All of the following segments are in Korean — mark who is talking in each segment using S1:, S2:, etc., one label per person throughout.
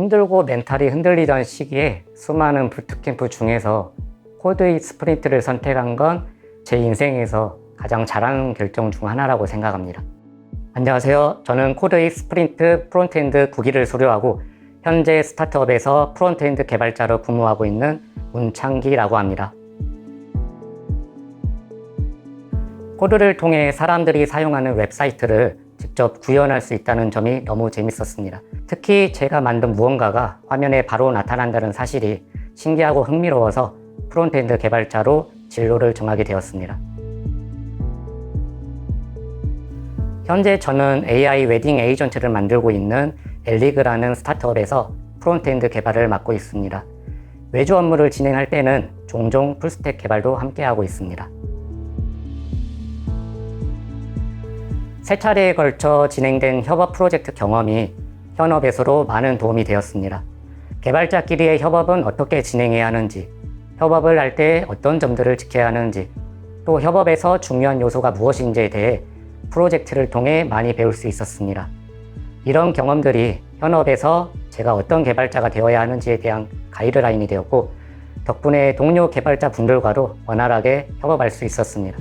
S1: 힘들고 멘탈이 흔들리던 시기에 수많은 부트캠프 중에서 코드잇 스프린트를 선택한 건 제 인생에서 가장 잘한 결정 중 하나라고 생각합니다. 안녕하세요. 저는 코드잇 스프린트 프론트엔드 9기를 수료하고 현재 스타트업에서 프론트엔드 개발자로 근무하고 있는 문창기라고 합니다. 코드를 통해 사람들이 사용하는 웹사이트를 직접 구현할 수 있다는 점이 너무 재밌었습니다. 특히 제가 만든 무언가가 화면에 바로 나타난다는 사실이 신기하고 흥미로워서 프론트엔드 개발자로 진로를 정하게 되었습니다. 현재 저는 AI 웨딩 에이전트를 만들고 있는 엘리그라는 스타트업에서 프론트엔드 개발을 맡고 있습니다. 외주 업무를 진행할 때는 종종 풀스택 개발도 함께하고 있습니다. 세 차례에 걸쳐 진행된 협업 프로젝트 경험이 현업에서도 많은 도움이 되었습니다. 개발자끼리의 협업은 어떻게 진행해야 하는지, 협업을 할 때 어떤 점들을 지켜야 하는지, 또 협업에서 중요한 요소가 무엇인지에 대해 프로젝트를 통해 많이 배울 수 있었습니다. 이런 경험들이 현업에서 제가 어떤 개발자가 되어야 하는지에 대한 가이드라인이 되었고, 덕분에 동료 개발자 분들과도 원활하게 협업할 수 있었습니다.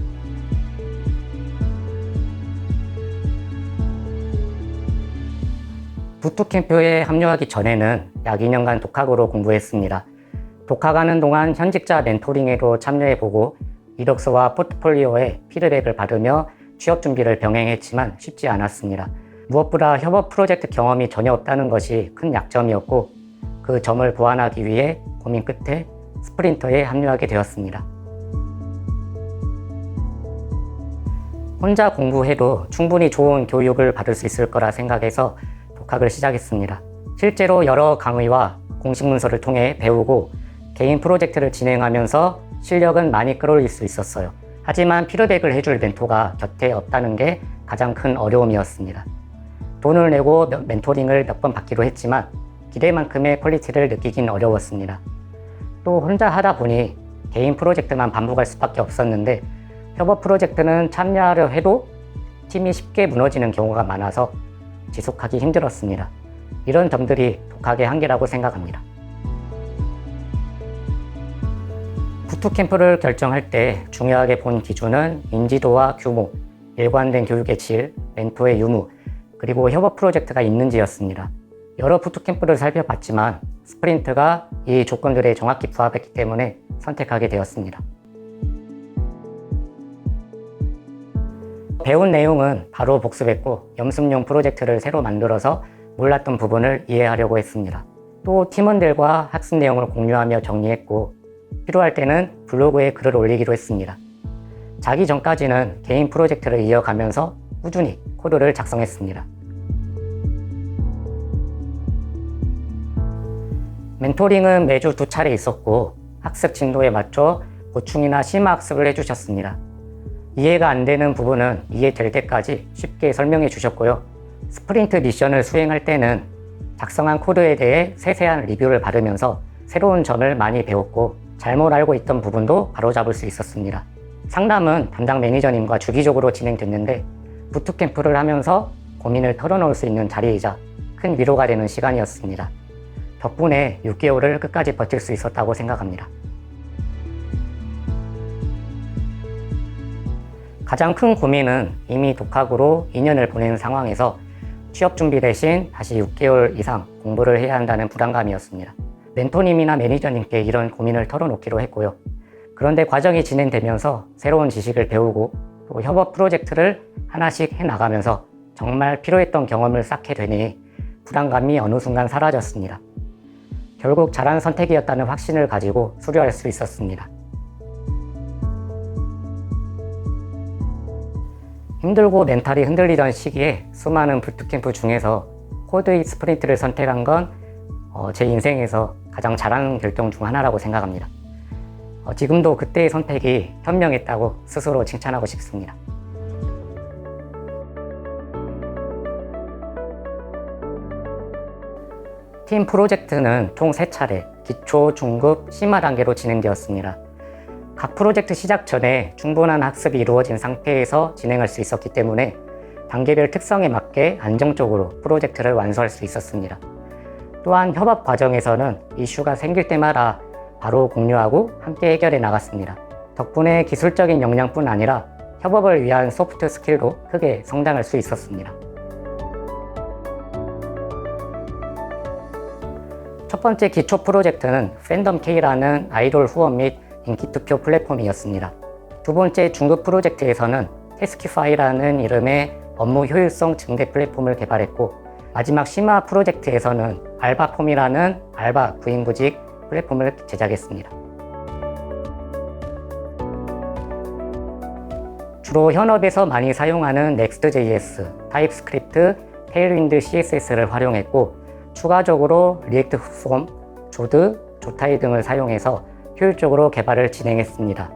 S1: 부트캠프에 합류하기 전에는 약 2년간 독학으로 공부했습니다. 독학하는 동안 현직자 멘토링에도 참여해보고 이력서와 포트폴리오에 피드백을 받으며 취업 준비를 병행했지만 쉽지 않았습니다. 무엇보다 협업 프로젝트 경험이 전혀 없다는 것이 큰 약점이었고, 그 점을 보완하기 위해 고민 끝에 스프린터에 합류하게 되었습니다. 혼자 공부해도 충분히 좋은 교육을 받을 수 있을 거라 생각해서 독학을 시작했습니다. 실제로 여러 강의와 공식 문서를 통해 배우고 개인 프로젝트를 진행하면서 실력은 많이 끌어올릴 수 있었어요. 하지만 피드백을 해줄 멘토가 곁에 없다는 게 가장 큰 어려움이었습니다. 돈을 내고 멘토링을 몇 번 받기도 했지만 기대만큼의 퀄리티를 느끼긴 어려웠습니다. 또 혼자 하다 보니 개인 프로젝트만 반복할 수밖에 없었는데 협업 프로젝트는 참여하려 해도 팀이 쉽게 무너지는 경우가 많아서 지속하기 힘들었습니다. 이런 점들이 독학의 한계라고 생각합니다. 부트캠프를 결정할 때 중요하게 본 기준은 인지도와 규모, 일관된 교육의 질, 멘토의 유무, 그리고 협업 프로젝트가 있는지였습니다. 여러 부트캠프를 살펴봤지만 스프린트가 이 조건들에 정확히 부합했기 때문에 선택하게 되었습니다. 배운 내용은 바로 복습했고 연습용 프로젝트를 새로 만들어서 몰랐던 부분을 이해하려고 했습니다. 또 팀원들과 학습 내용을 공유하며 정리했고 필요할 때는 블로그에 글을 올리기로 했습니다. 자기 전까지는 개인 프로젝트를 이어가면서 꾸준히 코드를 작성했습니다. 멘토링은 매주 2차례 있었고 학습 진도에 맞춰 보충이나 심화 학습을 해주셨습니다. 이해가 안 되는 부분은 이해될 때까지 쉽게 설명해 주셨고요. 스프린트 미션을 수행할 때는 작성한 코드에 대해 세세한 리뷰를 받으면서 새로운 점을 많이 배웠고 잘못 알고 있던 부분도 바로잡을 수 있었습니다. 상담은 담당 매니저님과 주기적으로 진행됐는데 부트캠프를 하면서 고민을 털어놓을 수 있는 자리이자 큰 위로가 되는 시간이었습니다. 덕분에 6개월을 끝까지 버틸 수 있었다고 생각합니다. 가장 큰 고민은 이미 독학으로 2년을 보낸 상황에서 취업 준비 대신 다시 6개월 이상 공부를 해야 한다는 부담감이었습니다. 멘토님이나 매니저님께 이런 고민을 털어놓기로 했고요. 그런데 과정이 진행되면서 새로운 지식을 배우고 또 협업 프로젝트를 하나씩 해나가면서 정말 필요했던 경험을 쌓게 되니 부담감이 어느 순간 사라졌습니다. 결국 잘한 선택이었다는 확신을 가지고 수료할 수 있었습니다. 힘들고 멘탈이 흔들리던 시기에 수많은 부트캠프 중에서 코드잇 스프린트를 선택한 건 제 인생에서 가장 잘한 결정 중 하나라고 생각합니다. 지금도 그때의 선택이 현명했다고 스스로 칭찬하고 싶습니다. 팀 프로젝트는 총 3차례, 기초, 중급, 심화 단계로 진행되었습니다. 각 프로젝트 시작 전에 충분한 학습이 이루어진 상태에서 진행할 수 있었기 때문에 단계별 특성에 맞게 안정적으로 프로젝트를 완수할 수 있었습니다. 또한 협업 과정에서는 이슈가 생길 때마다 바로 공유하고 함께 해결해 나갔습니다. 덕분에 기술적인 역량뿐 아니라 협업을 위한 소프트 스킬도 크게 성장할 수 있었습니다. 첫 번째 기초 프로젝트는 팬덤K라는 아이돌 후원 및 인기 투표 플랫폼이었습니다. 두 번째 중급 프로젝트에서는 태스키파이라는 이름의 업무 효율성 증대 플랫폼을 개발했고, 마지막 심화 프로젝트에서는 알바폼이라는 알바 구인구직 플랫폼을 제작했습니다. 주로 현업에서 많이 사용하는 Next.js, TypeScript, 테일윈드 CSS를 활용했고, 추가적으로 리액트 폼, 조드, 조타이 등을 사용해서 효율적으로 개발을 진행했습니다.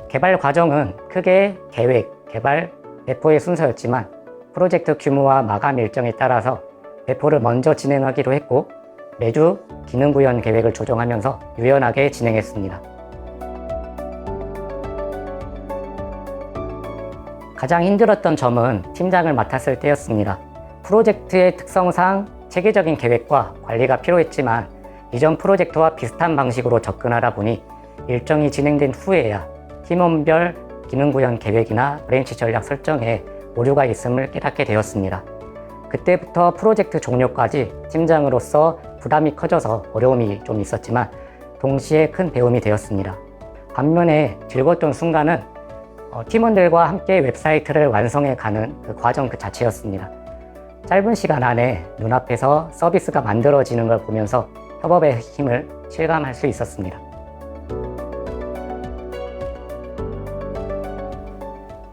S1: 개발 과정은 크게 계획, 개발, 배포의 순서였지만 프로젝트 규모와 마감 일정에 따라서 배포를 먼저 진행하기로 했고, 매주 기능 구현 계획을 조정하면서 유연하게 진행했습니다. 가장 힘들었던 점은 팀장을 맡았을 때였습니다. 프로젝트의 특성상 체계적인 계획과 관리가 필요했지만 이전 프로젝트와 비슷한 방식으로 접근하다 보니 일정이 진행된 후에야 팀원별 기능 구현 계획이나 브랜치 전략 설정에 오류가 있음을 깨닫게 되었습니다. 그때부터 프로젝트 종료까지 팀장으로서 부담이 커져서 어려움이 좀 있었지만 동시에 큰 배움이 되었습니다. 반면에 즐거웠던 순간은 팀원들과 함께 웹사이트를 완성해가는 그 과정 그 자체였습니다. 짧은 시간 안에 눈앞에서 서비스가 만들어지는 걸 보면서 협업의 힘을 실감할 수 있었습니다.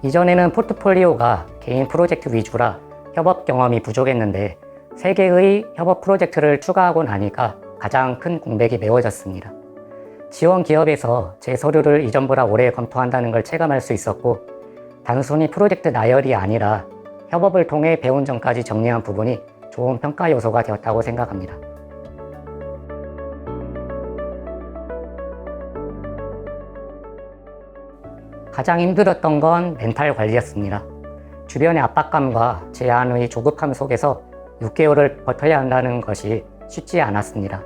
S1: 이전에는 포트폴리오가 개인 프로젝트 위주라 협업 경험이 부족했는데 3개의 협업 프로젝트를 추가하고 나니까 가장 큰 공백이 메워졌습니다. 지원 기업에서 제 서류를 이전보다 오래 검토한다는 걸 체감할 수 있었고, 단순히 프로젝트 나열이 아니라 협업을 통해 배운 점까지 정리한 부분이 좋은 평가 요소가 되었다고 생각합니다. 가장 힘들었던 건 멘탈 관리였습니다. 주변의 압박감과 제안의 조급함 속에서 6개월을 버텨야 한다는 것이 쉽지 않았습니다.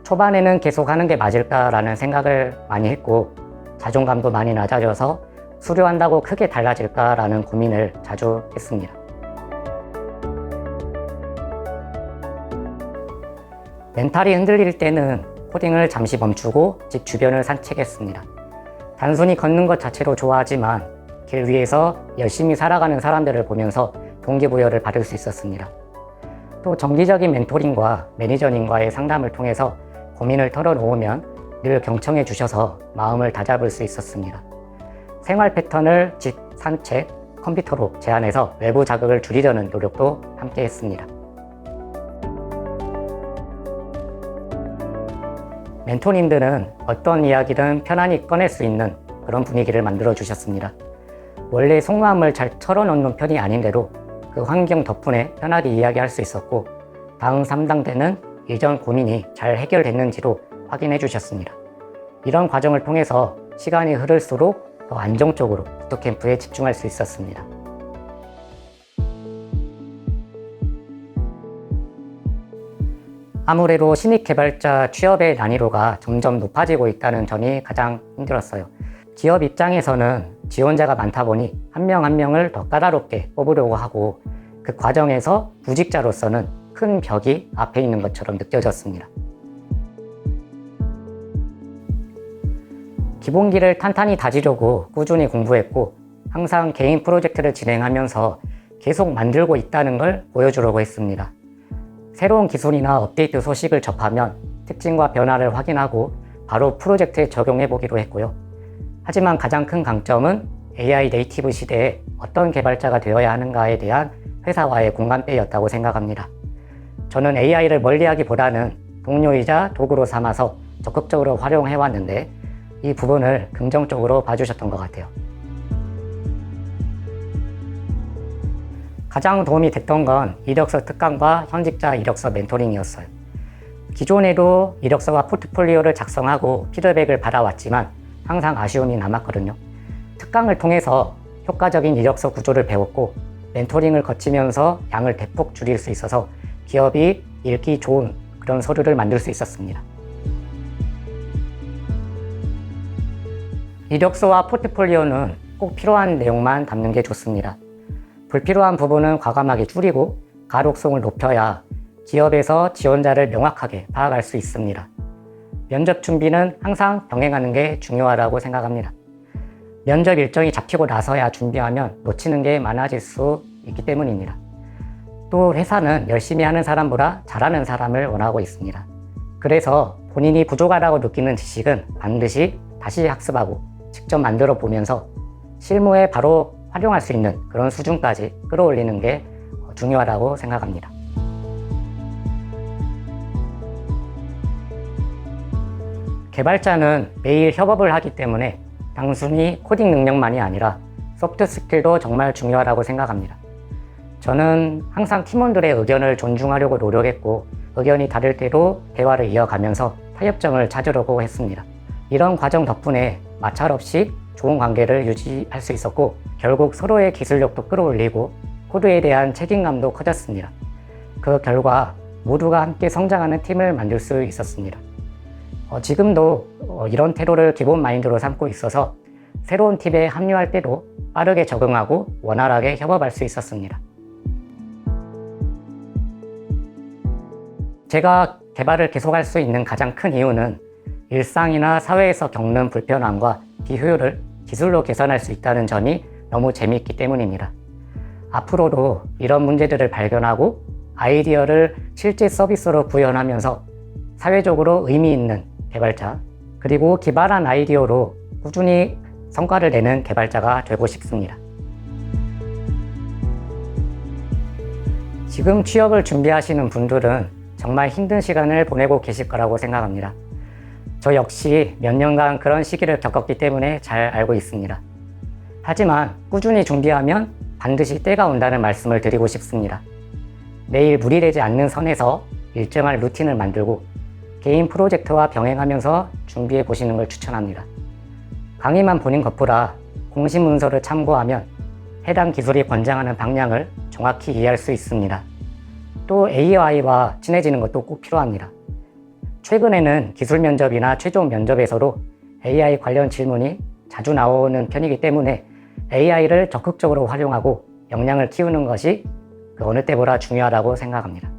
S1: 초반에는 계속 하는 게 맞을까라는 생각을 많이 했고, 자존감도 많이 낮아져서 수료한다고 크게 달라질까라는 고민을 자주 했습니다. 멘탈이 흔들릴 때는 코딩을 잠시 멈추고 집 주변을 산책했습니다. 단순히 걷는 것 자체로 좋아하지만 길 위에서 열심히 살아가는 사람들을 보면서 동기부여를 받을 수 있었습니다. 또 정기적인 멘토링과 매니저님과의 상담을 통해서 고민을 털어놓으면 늘 경청해 주셔서 마음을 다잡을 수 있었습니다. 생활 패턴을 집, 산책, 컴퓨터로 제한해서 외부 자극을 줄이려는 노력도 함께 했습니다. 멘토님들은 어떤 이야기든 편안히 꺼낼 수 있는 그런 분위기를 만들어 주셨습니다. 원래 속마음을 잘 털어놓는 편이 아닌데도 그 환경 덕분에 편하게 이야기할 수 있었고, 다음 3당 때는 이전 고민이 잘 해결됐는지도 확인해 주셨습니다. 이런 과정을 통해서 시간이 흐를수록 더 안정적으로 부트캠프에 집중할 수 있었습니다. 아무래도 신입 개발자 취업의 난이도가 점점 높아지고 있다는 점이 가장 힘들었어요. 기업 입장에서는 지원자가 많다 보니 한 명 한 명을 더 까다롭게 뽑으려고 하고, 그 과정에서 구직자로서는 큰 벽이 앞에 있는 것처럼 느껴졌습니다. 기본기를 탄탄히 다지려고 꾸준히 공부했고, 항상 개인 프로젝트를 진행하면서 계속 만들고 있다는 걸 보여주려고 했습니다. 새로운 기술이나 업데이트 소식을 접하면 특징과 변화를 확인하고 바로 프로젝트에 적용해 보기로 했고요. 하지만 가장 큰 강점은 AI 네이티브 시대에 어떤 개발자가 되어야 하는가에 대한 회사와의 공감대였다고 생각합니다. 저는 AI를 멀리하기보다는 동료이자 도구로 삼아서 적극적으로 활용해 왔는데 이 부분을 긍정적으로 봐주셨던 것 같아요. 가장 도움이 됐던 건 이력서 특강과 현직자 이력서 멘토링이었어요. 기존에도 이력서와 포트폴리오를 작성하고 피드백을 받아왔지만 항상 아쉬움이 남았거든요. 특강을 통해서 효과적인 이력서 구조를 배웠고, 멘토링을 거치면서 양을 대폭 줄일 수 있어서 기업이 읽기 좋은 그런 서류를 만들 수 있었습니다. 이력서와 포트폴리오는 꼭 필요한 내용만 담는 게 좋습니다. 불필요한 부분은 과감하게 줄이고 가독성을 높여야 기업에서 지원자를 명확하게 파악할 수 있습니다. 면접 준비는 항상 병행하는 게 중요하다고 생각합니다. 면접 일정이 잡히고 나서야 준비하면 놓치는 게 많아질 수 있기 때문입니다. 또 회사는 열심히 하는 사람보다 잘하는 사람을 원하고 있습니다. 그래서 본인이 부족하다고 느끼는 지식은 반드시 다시 학습하고 직접 만들어 보면서 실무에 바로 활용할 수 있는 그런 수준까지 끌어올리는 게 중요하다고 생각합니다. 개발자는 매일 협업을 하기 때문에 단순히 코딩 능력만이 아니라 소프트 스킬도 정말 중요하다고 생각합니다. 저는 항상 팀원들의 의견을 존중하려고 노력했고 의견이 다를 때도 대화를 이어가면서 타협점을 찾으려고 했습니다. 이런 과정 덕분에 마찰 없이 좋은 관계를 유지할 수 있었고 결국 서로의 기술력도 끌어올리고 코드에 대한 책임감도 커졌습니다. 그 결과 모두가 함께 성장하는 팀을 만들 수 있었습니다. 지금도 이런 태도를 기본 마인드로 삼고 있어서 새로운 팀에 합류할 때도 빠르게 적응하고 원활하게 협업할 수 있었습니다. 제가 개발을 계속할 수 있는 가장 큰 이유는 일상이나 사회에서 겪는 불편함과 비효율을 기술로 개선할 수 있다는 점이 너무 재미있기 때문입니다. 앞으로도 이런 문제들을 발견하고 아이디어를 실제 서비스로 구현하면서 사회적으로 의미 있는 개발자, 그리고 기발한 아이디어로 꾸준히 성과를 내는 개발자가 되고 싶습니다. 지금 취업을 준비하시는 분들은 정말 힘든 시간을 보내고 계실 거라고 생각합니다. 저 역시 몇 년간 그런 시기를 겪었기 때문에 잘 알고 있습니다. 하지만 꾸준히 준비하면 반드시 때가 온다는 말씀을 드리고 싶습니다. 매일 무리되지 않는 선에서 일정한 루틴을 만들고 개인 프로젝트와 병행하면서 준비해 보시는 걸 추천합니다. 강의만 보는 것보다 공식 문서를 참고하면 해당 기술이 권장하는 방향을 정확히 이해할 수 있습니다. 또 AI와 친해지는 것도 꼭 필요합니다. 최근에는 기술 면접이나 최종 면접에서도 AI 관련 질문이 자주 나오는 편이기 때문에 AI를 적극적으로 활용하고 역량을 키우는 것이 그 어느 때보다 중요하다고 생각합니다.